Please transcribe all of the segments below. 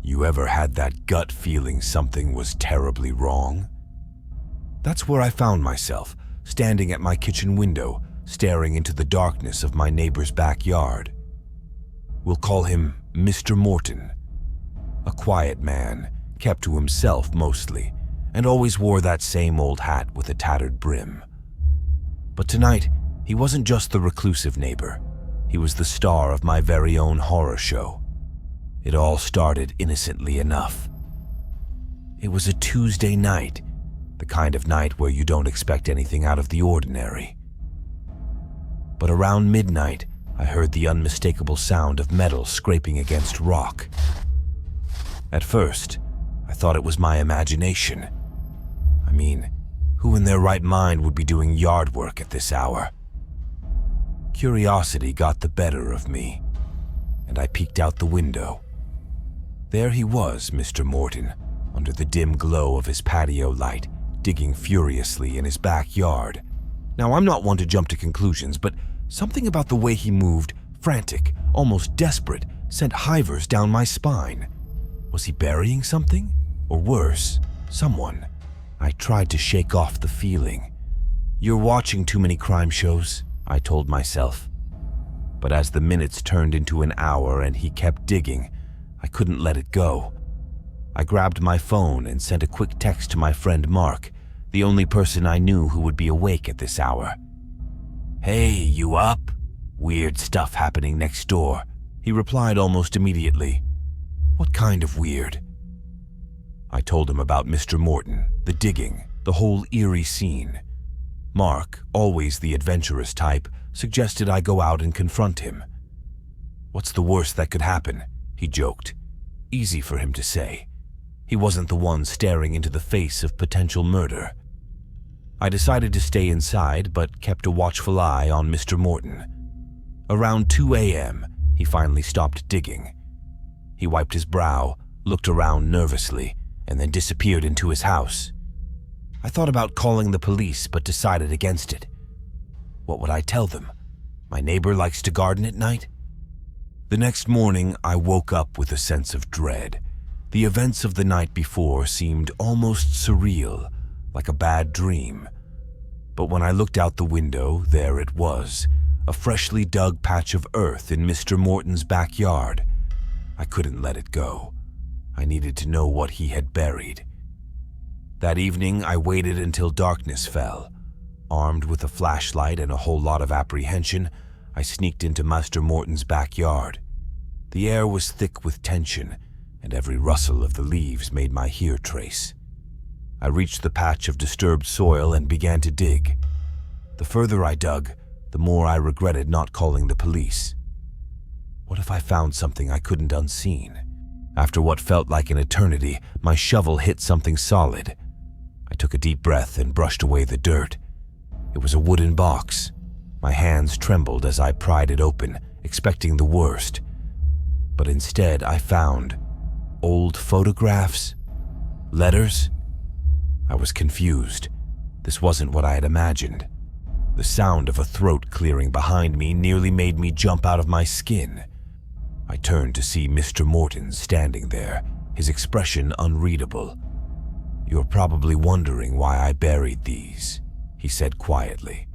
You ever had that gut feeling something was terribly wrong? That's where I found myself, standing at my kitchen window, staring into the darkness of my neighbor's backyard. We'll call him Mr. Morton. A quiet man, kept to himself mostly, and always wore that same old hat with a tattered brim. But tonight, he wasn't just the reclusive neighbor. He was the star of my very own horror show. It all started innocently enough. It was a Tuesday night, the kind of night where you don't expect anything out of the ordinary. But around midnight, I heard the unmistakable sound of metal scraping against rock. At first, I thought it was my imagination. I mean, who in their right mind would be doing yard work at this hour? Curiosity got the better of me, and I peeked out the window. There he was, Mr. Morton, under the dim glow of his patio light, digging furiously in his backyard. Now, I'm not one to jump to conclusions, but something about the way he moved, frantic, almost desperate, sent hivers down my spine. Was he burying something? Or worse, someone? I tried to shake off the feeling. You're watching too many crime shows, I told myself. But as the minutes turned into an hour and he kept digging, I couldn't let it go. I grabbed my phone and sent a quick text to my friend Mark, the only person I knew who would be awake at this hour. "Hey, you up? Weird stuff happening next door," he replied almost immediately. "What kind of weird?" I told him about Mr. Morton, the digging, the whole eerie scene. Mark, always the adventurous type, suggested I go out and confront him. "What's the worst that could happen?" he joked. Easy for him to say. He wasn't the one staring into the face of potential murder. I decided to stay inside, but kept a watchful eye on Mr. Morton. Around 2 a.m., he finally stopped digging. He wiped his brow, looked around nervously, and then disappeared into his house. I thought about calling the police, but decided against it. What would I tell them? My neighbor likes to garden at night? The next morning, I woke up with a sense of dread. The events of the night before seemed almost surreal, like a bad dream. But when I looked out the window, there it was, a freshly dug patch of earth in Mr. Morton's backyard. I couldn't let it go. I needed to know what he had buried. That evening, I waited until darkness fell. Armed with a flashlight and a whole lot of apprehension, I sneaked into Mr. Morton's backyard. The air was thick with tension, and every rustle of the leaves made my ear trace. I reached the patch of disturbed soil and began to dig. The further I dug, the more I regretted not calling the police. What if I found something I couldn't unseen? After what felt like an eternity, my shovel hit something solid. I took a deep breath and brushed away the dirt. It was a wooden box. My hands trembled as I pried it open, expecting the worst. But instead, I found old photographs, letters. I was confused. This wasn't what I had imagined. The sound of a throat clearing behind me nearly made me jump out of my skin. I turned to see Mr. Morton standing there, his expression unreadable. "You're probably wondering why I buried these," he said quietly.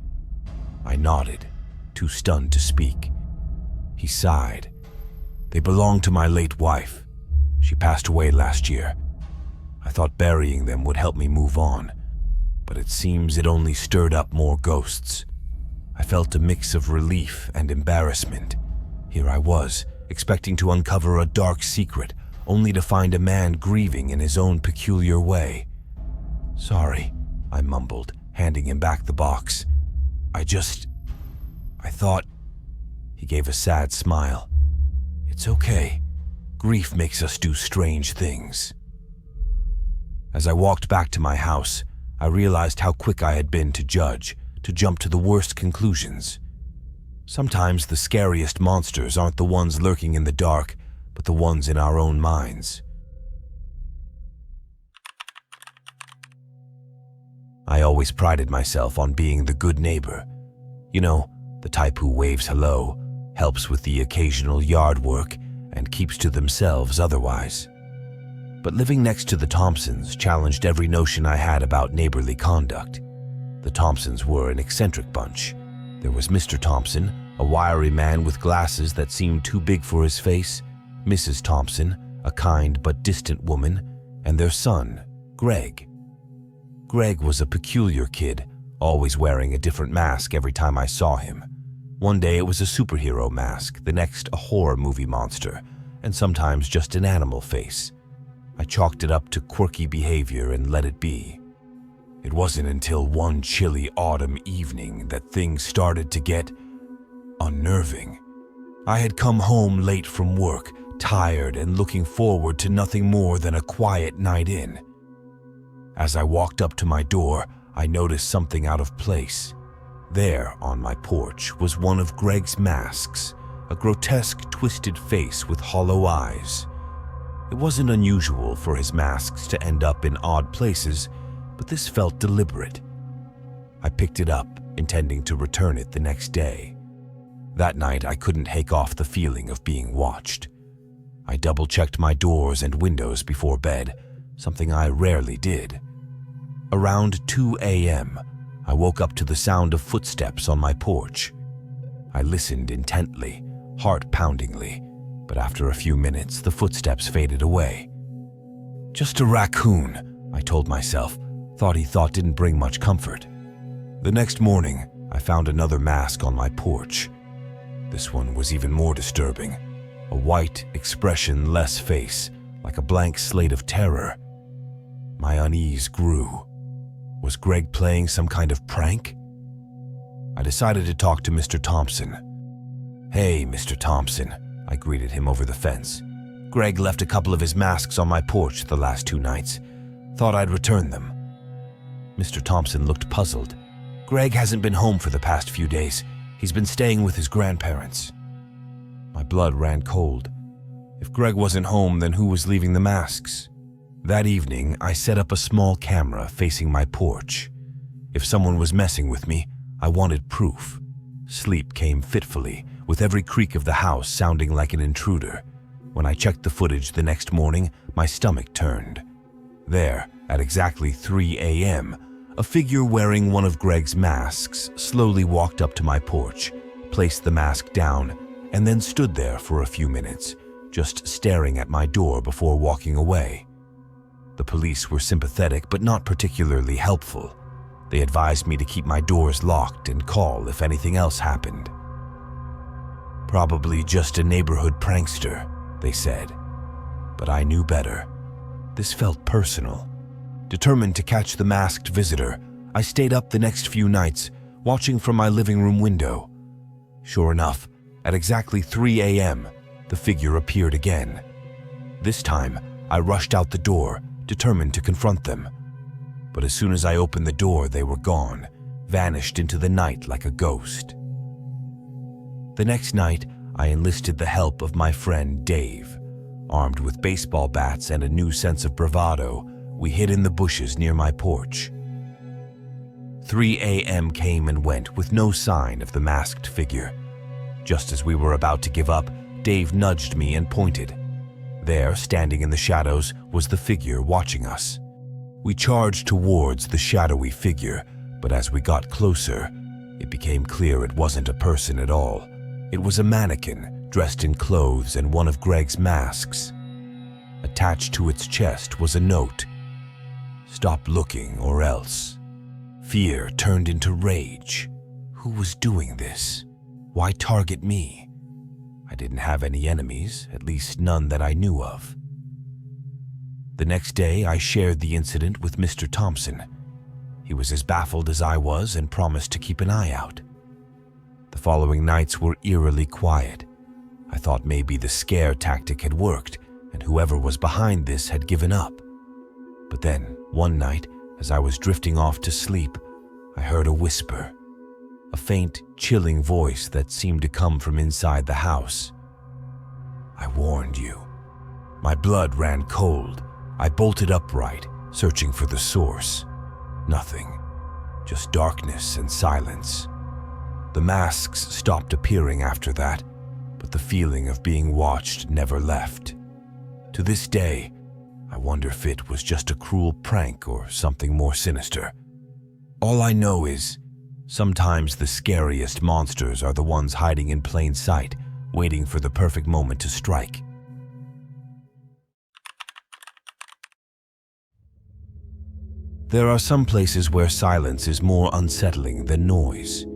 I nodded, too stunned to speak. He sighed. "They belonged to my late wife. She passed away last year. I thought burying them would help me move on, but it seems it only stirred up more ghosts." I felt a mix of relief and embarrassment. Here I was, expecting to uncover a dark secret, only to find a man grieving in his own peculiar way. "Sorry," I mumbled, handing him back the box. I thought..." He gave a sad smile. "It's okay. Grief makes us do strange things." As I walked back to my house, I realized how quick I had been to judge, to jump to the worst conclusions. Sometimes the scariest monsters aren't the ones lurking in the dark, but the ones in our own minds. I always prided myself on being the good neighbor. You know, the type who waves hello, helps with the occasional yard work, and keeps to themselves otherwise. But living next to the Thompsons challenged every notion I had about neighborly conduct. The Thompsons were an eccentric bunch. There was Mr. Thompson, a wiry man with glasses that seemed too big for his face, Mrs. Thompson, a kind but distant woman, and their son, Greg. Greg was a peculiar kid, always wearing a different mask every time I saw him. One day it was a superhero mask, the next a horror movie monster, and sometimes just an animal face. I chalked it up to quirky behavior and let it be. It wasn't until one chilly autumn evening that things started to get unnerving. I had come home late from work, tired and looking forward to nothing more than a quiet night in. As I walked up to my door, I noticed something out of place. There, on my porch, was one of Greg's masks, a grotesque, twisted face with hollow eyes. It wasn't unusual for his masks to end up in odd places, but this felt deliberate. I picked it up, intending to return it the next day. That night, I couldn't shake off the feeling of being watched. I double-checked my doors and windows before bed, something I rarely did. Around 2 a.m., I woke up to the sound of footsteps on my porch. I listened intently, heart-poundingly, but after a few minutes, the footsteps faded away. Just a raccoon, I told myself, thought didn't bring much comfort. The next morning, I found another mask on my porch. This one was even more disturbing. A white, expressionless face, like a blank slate of terror. My unease grew. Was Greg playing some kind of prank? I decided to talk to Mr. Thompson. "Hey, Mr. Thompson," I greeted him over the fence. "Greg left a couple of his masks on my porch the last 2 nights. Thought I'd return them." Mr. Thompson looked puzzled. "Greg hasn't been home for the past few days. He's been staying with his grandparents." My blood ran cold. If Greg wasn't home, then who was leaving the masks? That evening, I set up a small camera facing my porch. If someone was messing with me, I wanted proof. Sleep came fitfully, with every creak of the house sounding like an intruder. When I checked the footage the next morning, my stomach turned. There, at exactly 3 a.m., a figure wearing one of Greg's masks slowly walked up to my porch, placed the mask down, and then stood there for a few minutes, just staring at my door before walking away. The police were sympathetic but not particularly helpful. They advised me to keep my doors locked and call if anything else happened. "Probably just a neighborhood prankster," they said. But I knew better. This felt personal. Determined to catch the masked visitor, I stayed up the next few nights, watching from my living room window. Sure enough, at exactly 3 a.m., the figure appeared again. This time, I rushed out the door, determined to confront them. But as soon as I opened the door, they were gone, vanished into the night like a ghost. The next night, I enlisted the help of my friend Dave. Armed with baseball bats and a new sense of bravado, we hid in the bushes near my porch. 3 a.m. came and went with no sign of the masked figure. Just as we were about to give up, Dave nudged me and pointed. There, standing in the shadows, was the figure watching us. We charged towards the shadowy figure, but as we got closer, it became clear it wasn't a person at all. It was a mannequin, dressed in clothes and one of Greg's masks. Attached to its chest was a note. "Stop looking or else." Fear turned into rage. Who was doing this? Why target me? I didn't have any enemies, at least none that I knew of. The next day, I shared the incident with Mr. Thompson. He was as baffled as I was and promised to keep an eye out. The following nights were eerily quiet. I thought maybe the scare tactic had worked, and whoever was behind this had given up. But then, one night, as I was drifting off to sleep, I heard a whisper. A faint, chilling voice that seemed to come from inside the house. "I warned you." My blood ran cold. I bolted upright, searching for the source. Nothing. Just darkness and silence. The masks stopped appearing after that, but the feeling of being watched never left. To this day, I wonder if it was just a cruel prank or something more sinister. All I know is, sometimes the scariest monsters are the ones hiding in plain sight, waiting for the perfect moment to strike. There are some places where silence is more unsettling than noise.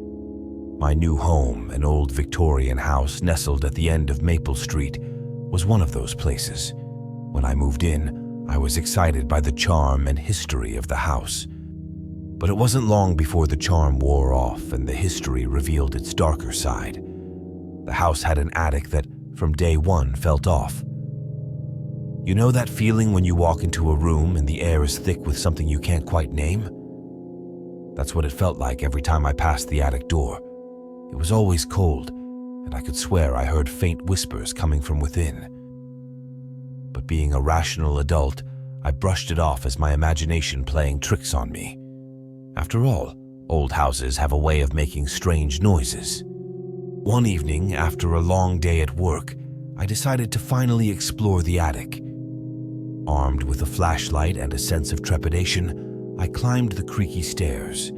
My new home, an old Victorian house nestled at the end of Maple Street, was one of those places. When I moved in, I was excited by the charm and history of the house. But it wasn't long before the charm wore off and the history revealed its darker side. The house had an attic that, from day one, felt off. You know that feeling when you walk into a room and the air is thick with something you can't quite name? That's what it felt like every time I passed the attic door. It was always cold, and I could swear I heard faint whispers coming from within. But being a rational adult, I brushed it off as my imagination playing tricks on me. After all, old houses have a way of making strange noises. One evening, after a long day at work, I decided to finally explore the attic. Armed with a flashlight and a sense of trepidation, I climbed the creaky stairs.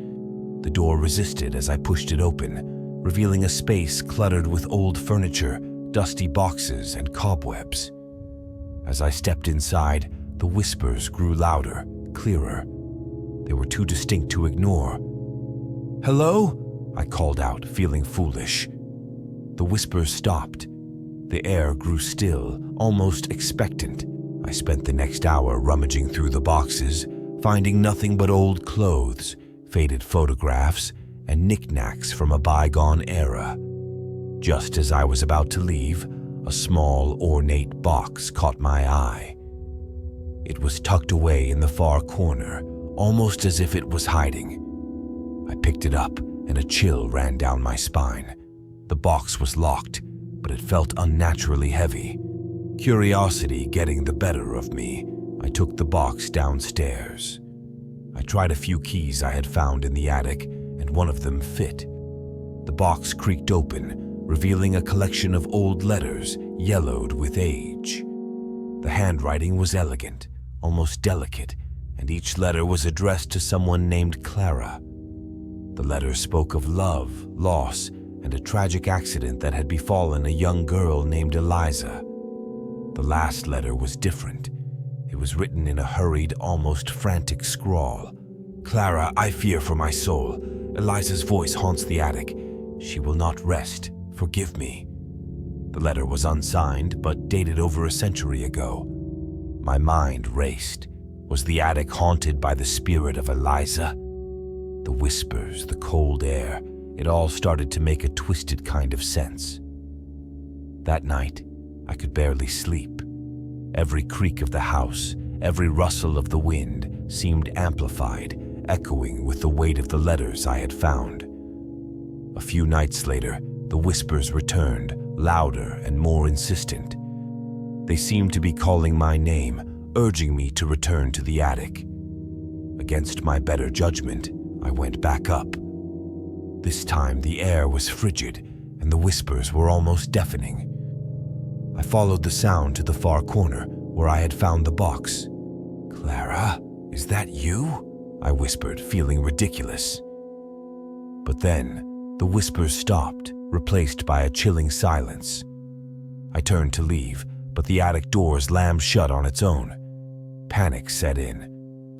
The door resisted as I pushed it open, revealing a space cluttered with old furniture, dusty boxes, and cobwebs. As I stepped inside, the whispers grew louder, clearer. They were too distinct to ignore. "Hello?" I called out, feeling foolish. The whispers stopped. The air grew still, almost expectant. I spent the next hour rummaging through the boxes, finding nothing but old clothes, faded photographs, and knickknacks from a bygone era. Just as I was about to leave, a small, ornate box caught my eye. It was tucked away in the far corner, almost as if it was hiding. I picked it up, and a chill ran down my spine. The box was locked, but it felt unnaturally heavy. Curiosity getting the better of me, I took the box downstairs. I tried a few keys I had found in the attic, and one of them fit. The box creaked open, revealing a collection of old letters, yellowed with age. The handwriting was elegant, almost delicate, and each letter was addressed to someone named Clara. The letters spoke of love, loss, and a tragic accident that had befallen a young girl named Eliza. The last letter was different. It was written in a hurried, almost frantic scrawl. "Clara, I fear for my soul. Eliza's voice haunts the attic. She will not rest. Forgive me." The letter was unsigned, but dated over a century ago. My mind raced. Was the attic haunted by the spirit of Eliza? The whispers, the cold air, it all started to make a twisted kind of sense. That night, I could barely sleep. Every creak of the house, every rustle of the wind seemed amplified, echoing with the weight of the letters I had found. A few nights later, the whispers returned, louder and more insistent. They seemed to be calling my name, urging me to return to the attic. Against my better judgment, I went back up. This time the air was frigid, and the whispers were almost deafening. I followed the sound to the far corner, where I had found the box. "Clara, is that you?" I whispered, feeling ridiculous. But then, the whispers stopped, replaced by a chilling silence. I turned to leave, but the attic door slammed shut on its own. Panic set in.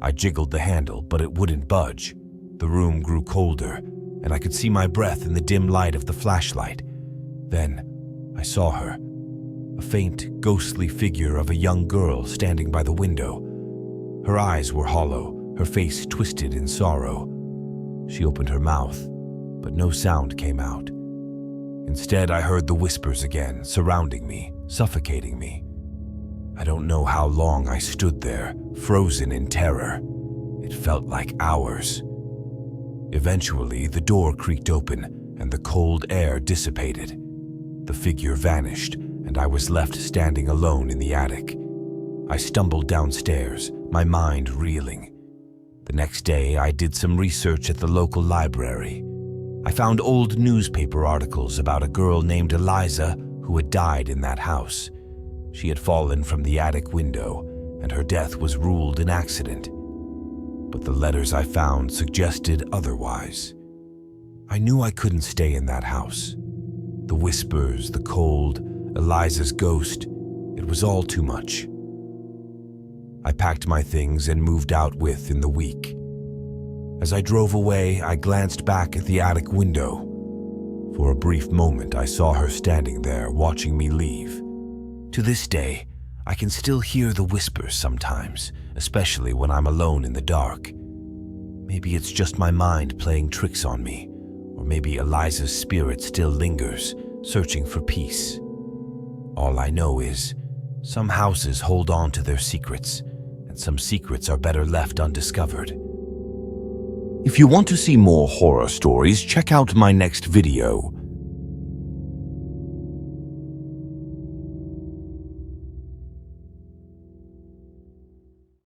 I jiggled the handle, but it wouldn't budge. The room grew colder, and I could see my breath in the dim light of the flashlight. Then, I saw her. A faint, ghostly figure of a young girl standing by the window. Her eyes were hollow, her face twisted in sorrow. She opened her mouth, but no sound came out. Instead, I heard the whispers again, surrounding me, suffocating me. I don't know how long I stood there, frozen in terror. It felt like hours. Eventually, the door creaked open, and the cold air dissipated. The figure vanished, and I was left standing alone in the attic. I stumbled downstairs, my mind reeling. The next day, I did some research at the local library. I found old newspaper articles about a girl named Eliza who had died in that house. She had fallen from the attic window, and her death was ruled an accident. But the letters I found suggested otherwise. I knew I couldn't stay in that house. The whispers, the cold, Eliza's ghost, it was all too much. I packed my things and moved out within the week. As I drove away, I glanced back at the attic window. For a brief moment, I saw her standing there, watching me leave. To this day, I can still hear the whispers sometimes, especially when I'm alone in the dark. Maybe it's just my mind playing tricks on me, or maybe Eliza's spirit still lingers, searching for peace. All I know is, some houses hold on to their secrets, and some secrets are better left undiscovered. If you want to see more horror stories, check out my next video.